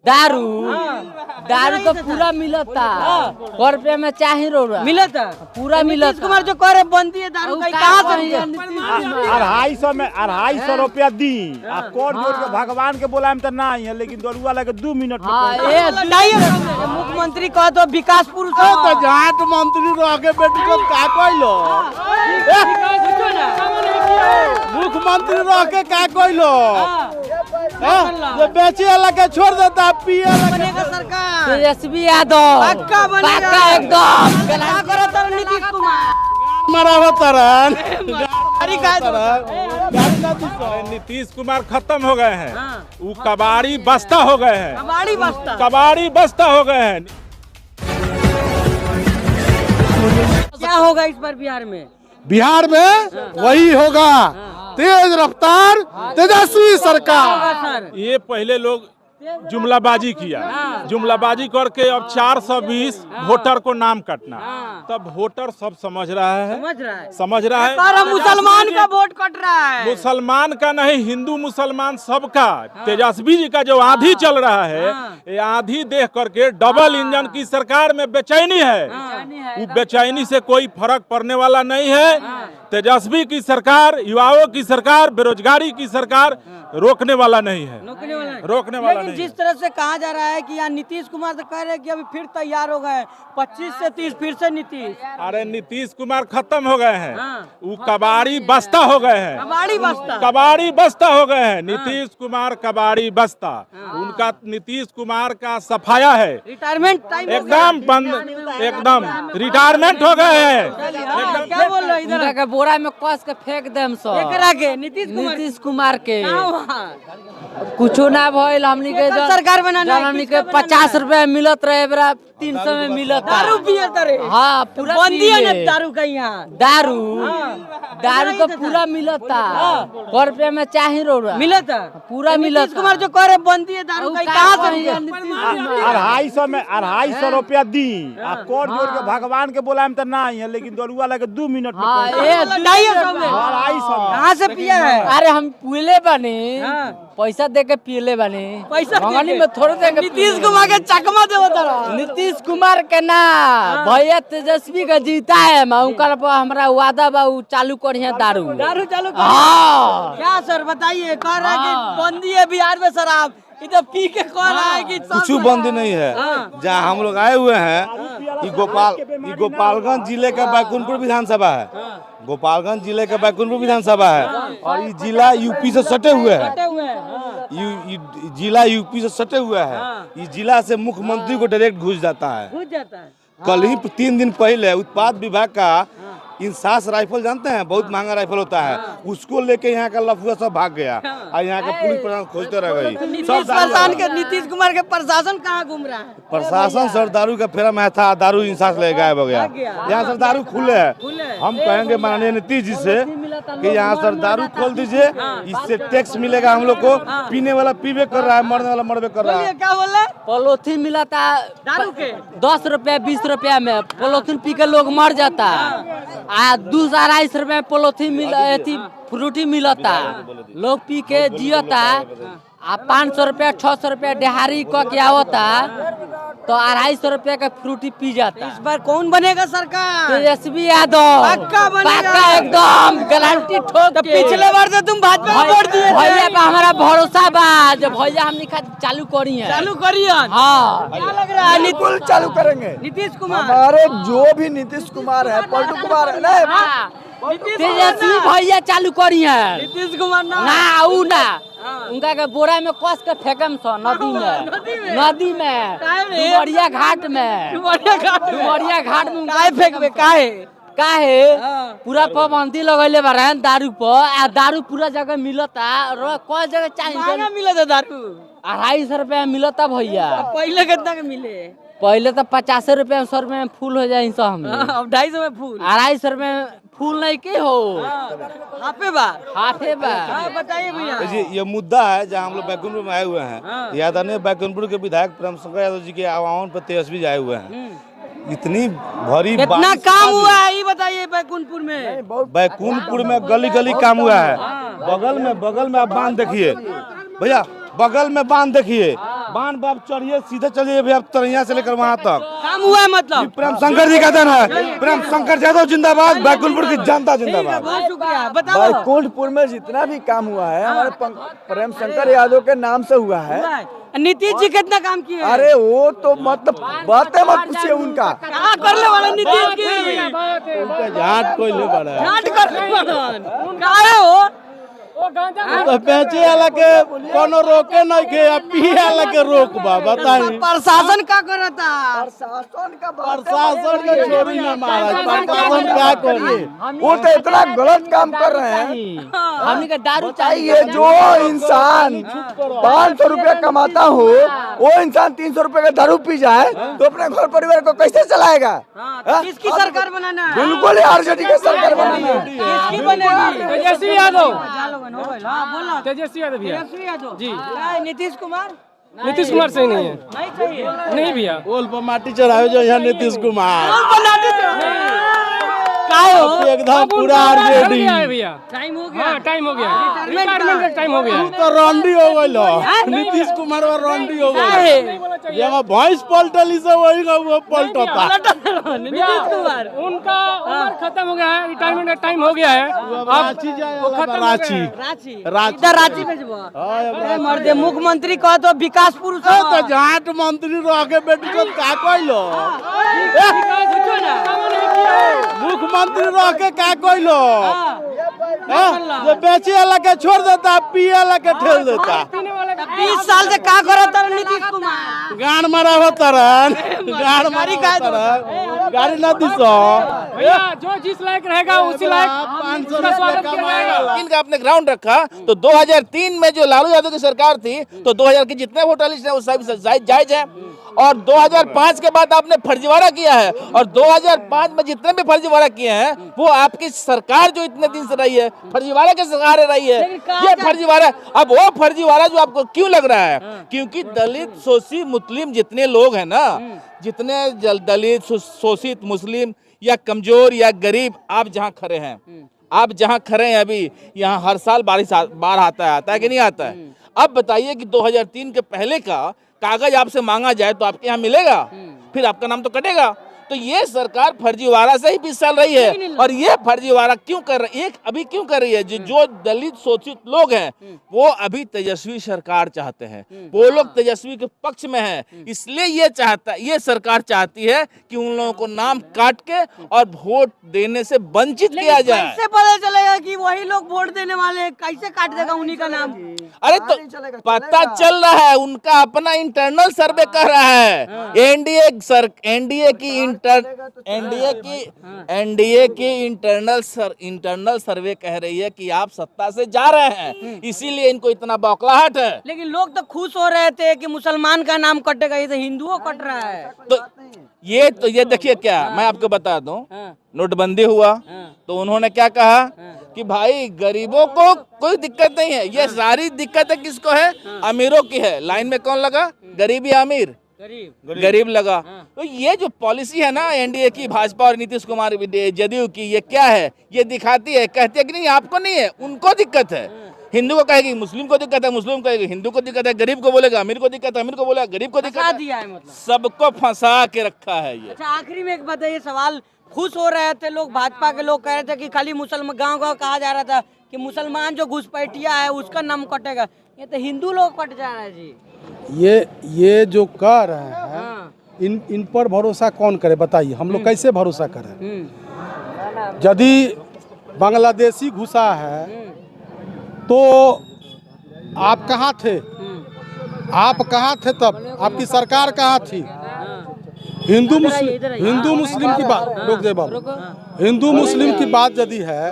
दारू दारू तो पूरा मिलता। 100 रुपया में चाहे रोड़ा मिलता पूरा मिलता। कुमार जो करे बंदी है दारू का कहाँ से 250 में 250 रुपया दी कोट जोड़ के भगवान के बोला तो ना है, लेकिन दरुआ लगे 2 मिनट मुख्यमंत्री कह तो विकास पुरुष तो जाट मंत्री रह के बेटी को का कहलो मुख्यमंत्री रह के का कहलो ये बेचे वाला के छोड़ देता पिए बनेगा सरकार तेजस्वी यादव पक्का बनेगा पक्का एकदम क्या करो तो नीतीश कुमार मरा होतरन नीतीश कुमार खत्म हो गए हैं। वो कबाड़ी बस्ता हो गए हैं। कबाड़ी बस्ता हो गए हैं। क्या होगा इस बार बिहार में वही होगा तेज रफ्तार तेजस्वी सरकार। ये पहले लोग जुमलाबाजी किया, जुमलाबाजी करके अब 420 वोटर को नाम कटना। तब वोटर सब समझ रहा है सारा मुसलमान का वोट कट रहा है। मुसलमान का नहीं, हिंदू मुसलमान सबका। तेजस्वी जी का जो आंधी चल रहा है, ये आंधी देख करके डबल इंजन की सरकार में बेचैनी है। वो बेचैनी से कोई फर्क पड़ने वाला नहीं है। तेजस्वी की सरकार, युवाओं की सरकार, बेरोजगारी की सरकार रोकने वाला नहीं है, रोकने वाला नहीं। जिस तरह से कहा जा रहा है कि यहाँ नीतीश कुमार तो कह रहे हैं कि अभी फिर तैयार हो गए 25 से 30 फिर से नीतीश। अरे नीतीश कुमार खत्म हो गए हैं। वो कबाड़ी बस्ता हो गए हैं। कबाड़ी बस्ता हो गए हैं। नीतीश कुमार कबाड़ी बस्ता। उनका नीतीश कुमार का सफाया है। रिटायरमेंट टाइम एकदम बंद, एकदम रिटायरमेंट हो गए हैं। क्या बोल रहे हो इधर बोरा में कस के फेंक देम सब नीतीश कुमार के। कुछो ना भइल हमनी के सरकार बनाना हमनी के 50 रुपया मिलत रहे, बरा 300 में मिलत। दारू पियत रहे। हाँ पूरा बंदी है ना दारू का यहाँ। दारू तो पूरा मिलता। 100 रुपया में चाहे रोड़ा मिलता पूरा मिलता। नीतीश कुमार जो करे बंदी है दारू का कहाँ से 250 रुपया दी कोट जोड़ के भगवान के बोला तो ना है, लेकिन दरुआ लगे 2 मिनट में 250 कहाँ से पिया है? अरे हम पीले बने पैसा दे के पीले बने मंगनी में थोड़े दे के। नीतीश कुमार के चकमा दे नीतीश कुमार के ना भैया तेजस्वी का जीता है। हमारा वादा बा चालू करिए दारू चालू। हाँ क्या सर बताइए, कह रहा है कि बंदी है बिहार में शराब, इधर पी के कह रहा है कि कुछ बंद नहीं है। जहाँ हम लोग आए हुए हैं ये गोपालगंज जिले का बैकुंठपुर विधानसभा है। गोपालगंज जिले का बैकुंठपुर विधानसभा है और ये जिला यूपी से सटे हुए है। जिला यूपी से सटे हुए है। ये जिला से मुख्यमंत्री को डायरेक्ट घुस जाता है। कल ही 3 दिन पहले उत्पाद विभाग का इंसास राइफल जानते हैं, बहुत महंगा राइफल होता है, उसको लेके यहाँ का लफुआ सब भाग गया और यहाँ का पुलिस प्रशासन खोजते रह गई। नीतीश कुमार के प्रशासन कहाँ घूम रहा है? प्रशासन सर दारू का फेरा में था, दारू इंसास ले गायब हो गया। यहाँ सर दारू खुले है। हम कहेंगे माननीय नीतीश जी से कि यहाँ सर दारू खोल दीजिए, इससे टैक्स मिलेगा हम लोग को। पीने वाला पीवे कर रहा है, मरने वाला मरबे कर रहा है। क्या बोल रहे? पॉलिथीन मिलता दारू के 10 रुपया 20 रुपया में पॉलिथीन पी के लोग मर जाता। 2-2.5 रुपया में पॉलिथीन फ्रूटी मिलता, लोग पी के जियता। 500 रुपया 600 रुपया दिहाड़ी क के आवता तो 250 रुपया का फ्रूटी पी जाता। इस बार कौन बनेगा सरकार? तेजस्वी यादव पक्का बनेगा एकदम गारंटी ठोक के। पिछले बार तो तुम भाजपा को वोट दिए भैया पे हमारा भरोसा बा जब भैया हमने चालू करी है। हाँ क्या लग रहा है? बिल्कुल चालू करेंगे। नीतीश कुमार हमारे जो भी नीतीश कुमार है, पलटू कुमार है ना, तेजस्वी भैया चालू करी है। नीतीश कुमार ना ऊ ना उनका के बोरा में कस के फेंकम सो नदी में डुमरिया घाट में काहे फेंकबे? काहे पूरा पाबंदी लगैले बारे दारू पर। आ दारू पूरा जगह मिलता। कौन जगह चाहिए मिलता दारू? 250 रुपया मिलता भैया। पहले कितना के मिले? पहले तो 50 रुपया 100 रुपया में फूल हो जाए सब हमें। अब 250 में फूल, 250 रुपया में फूल नहीं के हो हाफे बा। बताइए भैया। ये मुद्दा है जहाँ हम लोग बैकुंठपुर में आए हुए हैं। याद आने बैकुंठपुर के विधायक प्रेम शंकर यादव जी के आह्वान पर तेजस्वी जी आए हुए हैं। इतनी भरी कितना काम हुआ है ये बताइए बैकुंठपुर में? बैकुंठपुर में गली गली काम हुआ है। बगल में आप बांध देखिए भैया, बगल में बांध देखिए, बान बाप चढ़िए सीधे चलिए भैया तरैया से लेकर वहाँ तक काम हुआ है मतलब। प्रेम शंकर जी का देन है। प्रेम शंकर यादव जिंदाबाद, बैकुंठपुर की जनता जिंदाबाद। बहुत शुक्रिया। बताओ बैकुंठपुर में जितना भी काम हुआ है हमारे प्रेम शंकर यादव के नाम से हुआ है। नीतीश जी कितना काम किए? अरे वो तो मतलब बातें मत पूछिए उनका। क्या करने वाला नीतीश की? जाट कोई ले पड़ा है। जाट करने वाला काहे हो? तो बेचे वाला के कोनो रोके नहीं के, पिए वाला के रोक बा बताई। प्रशासन का करता? प्रशासन के छोड़ी न महाराज, प्रशासन क्या करिए? वो तो इतना गलत काम कर रहे हैं। हमने का दारू चाहिए जो इंसान 500 रुपया कमाता हो वो इंसान 300 रुपए का दारू पी जाए तो अपने घर परिवार को कैसे चलाएगा? किसकी सरकार बनाना है? बिल्कुल आरजेडी की सरकार बनाना है। किसकी बनेगी? तेजस्वी यादव। बोला तेजस्वी यादव भैया। तेजस्वी यादव जी। नीतीश कुमार? नीतीश कुमार सही नहीं है। नहीं चाहिए। नहीं भैया। पोल पर माटी चढ़ावे जो यहाँ नीतीश कुमार एकदम पूरा आरजेडी। भैया टाइम हो गया। हाँ टाइम हो गया, रिटायरमेंट का टाइम हो गया। तो रंडी हो गई नीतीश कुमार और रंडी हो गई। जहाँ भैंस पलटली से वही का वो पलटता। नीतीश कुमार उनका उम्र खत्म हो गया है, रिटायरमेंट का टाइम हो गया है। रांची जाए, रांची रांची इधर रांची भेजबो। अरे मर्दे मुख्यमंत्री कह तो विकास पुरुष हो। तो जाट मंत्री रह के बेटी को का कइलो? मुख्यमंत्री रह के का कइलो? जो बेचे वाला के छोड़ देता, पिए वाला के ठेल देता। 20 साल से का करता नीतीश कुमार? गान मारा होता रन, गान मारी का गाड़ी ना दिसो भैया जो जिस लायक रहेगा उसी लायक उसका स्वागत किया जाएगा। इनका आपने ग्राउंड रखा तो 2003 में जो लालू यादव की सरकार थी तो 2000 के जितने वोटर लिस्ट है वो सभी जायज है, और 2005 के बाद आपने फर्जीवाड़ा किया है, और 2005 में जितने भी फर्जीवाड़ा किए हैं वो आपकी सरकार जो इतने दिन से रही है फर्जीवाड़ा के सहारे रही है। ये फर्जीवाड़ा, अब वो फर्जीवाड़ा जो आपको क्यों लग रहा है? क्योंकि दलित शोषित मुस्लिम जितने लोग हैं ना, जितने दलित शोषित मुस्लिम या कमजोर या गरीब, आप जहाँ खड़े हैं, आप जहाँ खड़े हैं अभी, यहाँ हर साल बाढ़ आता है कि नहीं आता है? अब बताइए कि 2003 के पहले का कागज आपसे मांगा जाए तो आपके यहाँ मिलेगा? फिर आपका नाम तो कटेगा। तो ये सरकार फर्जीवाड़ा से ही 20 साल रही है, और ये फर्जीवाड़ा क्यों कर रही है? अभी क्यों कर रही है? जो दलित शोषित लोग हैं वो अभी तेजस्वी सरकार चाहते हैं, वो लोग तेजस्वी के पक्ष में हैं, इसलिए ये सरकार चाहती है कि उन लोगों को नाम काट के और वोट देने से वंचित किया जाए। कैसे पता चलेगा कि वही लोग वोट देने वाले हैं? कैसे काट देगा उन्हीं का नाम? अरे तो पता चल रहा है, उनका अपना इंटरनल सर्वे कर रहा है। एनडीए की इंटरनल सर्वे कह रही है कि आप सत्ता से जा रहे हैं, इसीलिए इनको इतना बौखलाहट है। लेकिन लोग तो खुश हो रहे थे कि मुसलमान का नाम कटेगा, ये तो हिंदुओं कट रहा है। तो ये देखिए क्या मैं आपको बता दूं, नोटबंदी हुआ तो उन्होंने क्या कहा कि भाई गरीबों को कोई दिक्कत नहीं है, ये सारी दिक्कत है किसको है? अमीरों की है। लाइन में कौन लगा? गरीब या अमीर? गरीब लगा। तो ये जो पॉलिसी है ना एनडीए की, भाजपा और नीतीश कुमार जदयू की, ये क्या है? ये दिखाती है, कहती है कि नहीं आपको नहीं है, उनको दिक्कत है। हिंदू को कहेगी मुस्लिम को दिक्कत है, मुस्लिम को कहेगी हिंदू को दिक्कत है, गरीब को बोलेगा अमीर को दिक्कत है, अमीर को बोलेगा गरीब को दिक्कत है, मतलब सबको फंसा के रखा है ये। अच्छा आखिरी में एक बताइए सवाल, खुश हो रहे थे लोग, भाजपा के लोग कह रहे थे कि खाली मुसलमान, गांव कहा जा रहा था कि मुसलमान जो घुसपैठिया है उसका नाम कटेगा, ये तो हिंदू लोग कट जा रहा है जी। ये जो कर रहे हैं इन पर भरोसा कौन करे बताइए? हम लोग कैसे भरोसा करें? यदि बांग्लादेशी घुसा है तो आप कहाँ थे? आप कहाँ थे तब? आपकी सरकार कहाँ थी? हिंदू मुस्लिम की बात रोक दे बाबू। हिंदू मुस्लिम की बात यदि है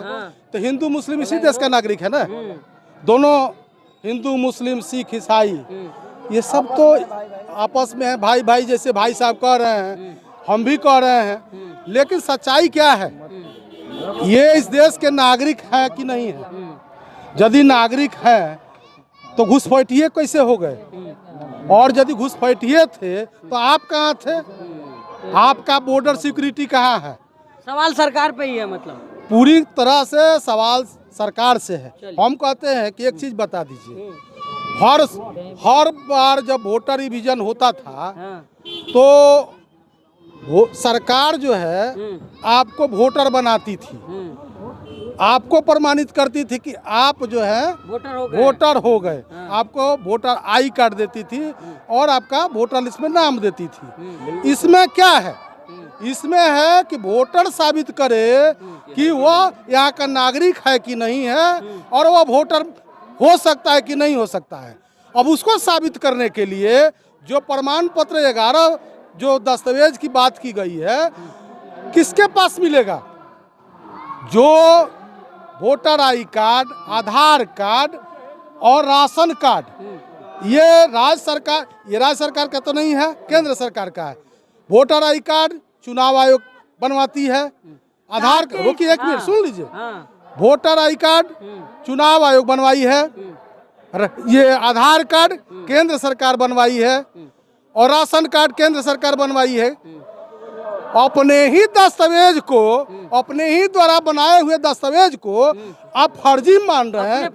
तो हिंदू मुस्लिम इसी देश का नागरिक है ना। दोनों हिंदू मुस्लिम सिख ईसाई ये सब तो आपस में है, भाई भाई जैसे भाई साहब कह रहे हैं, हम भी कह रहे हैं। लेकिन सच्चाई क्या है? ये इस देश के नागरिक है कि नहीं है? यदि नागरिक है तो घुसपैठिए कैसे हो गए? और यदि घुसपैठिए थे तो आप कहाँ थे? आपका बॉर्डर सिक्योरिटी कहाँ है? सवाल सरकार पे ही है, मतलब पूरी तरह से सवाल सरकार से है। हम कहते हैं कि एक चीज बता दीजिए, हर बार जब वोटर रिवीजन होता था तो सरकार जो है आपको वोटर बनाती थी, आपको प्रमाणित करती थी कि आप जो है वोटर हो गए। आपको वोटर आई कार्ड देती थी और आपका वोटर लिस्ट में नाम देती थी। इसमें क्या है? इसमें है कि वोटर साबित करे कि वो यहाँ का नागरिक है कि नहीं है और वो वोटर हो सकता है कि नहीं हो सकता है। अब उसको साबित करने के लिए जो प्रमाण पत्र 11 जो दस्तावेज की बात की गई है, किसके पास मिलेगा? जो voter I card, Aadhaar card और राशन कार्ड, ये राज्य सरकार का तो नहीं है, केंद्र सरकार का है। वोटर आई कार्ड चुनाव आयोग बनवाती है। आधार रुकिए एक मिनट सुन लीजिए। वोटर आई कार्ड चुनाव आयोग बनवाई है, ये आधार कार्ड केंद्र सरकार बनवाई है और राशन कार्ड केंद्र सरकार बनवाई है। अपने ही दस्तावेज को, अपने ही द्वारा बनाए हुए दस्तावेज को आप फर्जी मान रहे हैं,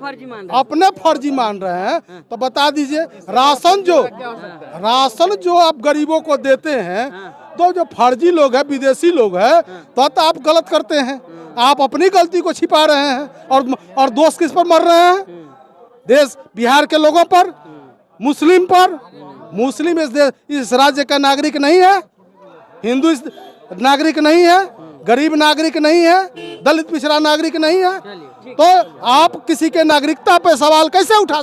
अपने फर्जी मान रहे हैं। तो बता दीजिए, राशन जो आप गरीबों को देते हैं, तो जो फर्जी लोग हैं, विदेशी लोग हैं, तो आप गलत करते हैं। आप अपनी गलती को छिपा रहे हैं और दोष किस पर मर रहे हैं? देश बिहार के लोगों पर, मुस्लिम पर। मुस्लिम इस राज्य का नागरिक नहीं है, हिंदू इस नागरिक नहीं है, गरीब नागरिक नहीं है, दलित पिछड़ा नागरिक नहीं है। तो आप किसी के नागरिकता पे सवाल कैसे उठा